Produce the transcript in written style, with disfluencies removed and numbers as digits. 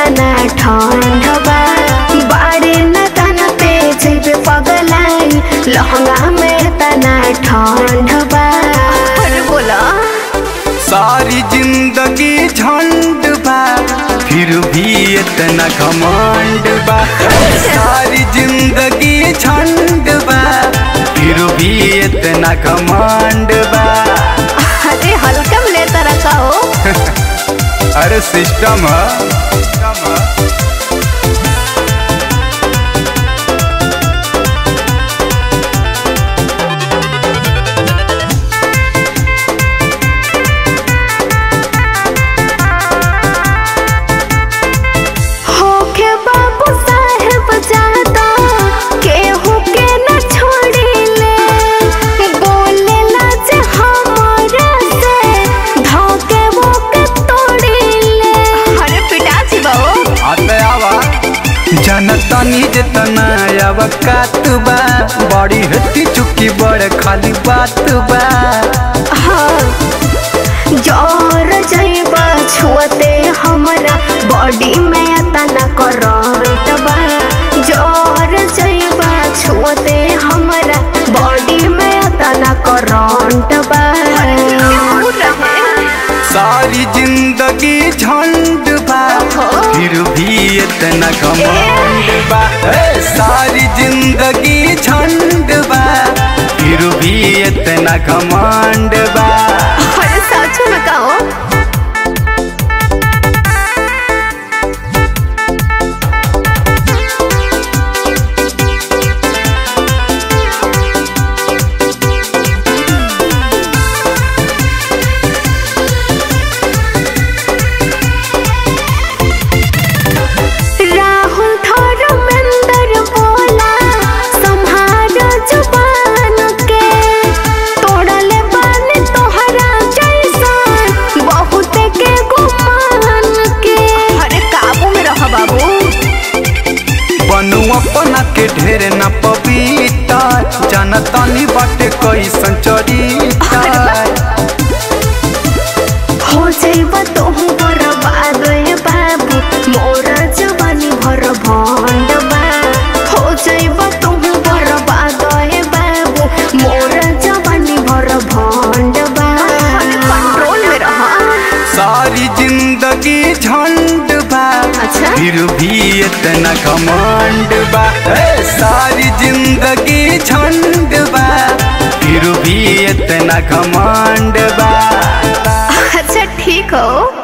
तना ठंड बा बाड़े न तना पे जइबे पगलाई लहंगा में तना ठंड बा। अरे बोला सारी जिंदगी झंड बा फिर भी इतना घमंड बा। सारी जिंदगी झंड बा फिर भी इतना घमंड बा। अरे हल्का में लेता रखा हो। अरे सिस्टम है। जनतनी जितना अवकात बा बड़ी हट्टी चुकी बड़ खाली बात बा। हाँ जोर जइबा छुअते हमरा बॉडी में तना करंट बा। जोर जइबा छुअते हमरा बॉडी में तना करंट बा। सारी जिंदगी झंड बा फिर भी इतना घमंड बा। सारी जिंदगी झंड बा फिर भी इतना घमंड बा। अरे सच में कहो। अपना के ढेर न पपीता जनतनी बाटे कैसन चरिता। हो जाइबा तोहू बर्बाद बाबू मोरा जवानी भर भंड बा। हो जाइबा तोहू बर्बाद बाबू मोरा जवानी भर भंड बा। कंट्रोल में रहा। सारी जिंदगी झंड बा फिर भी इतना घमंड बा। सारी जिंदगी झंड बा फिर भी इतना घमंड बा। अच्छा ठीक हो।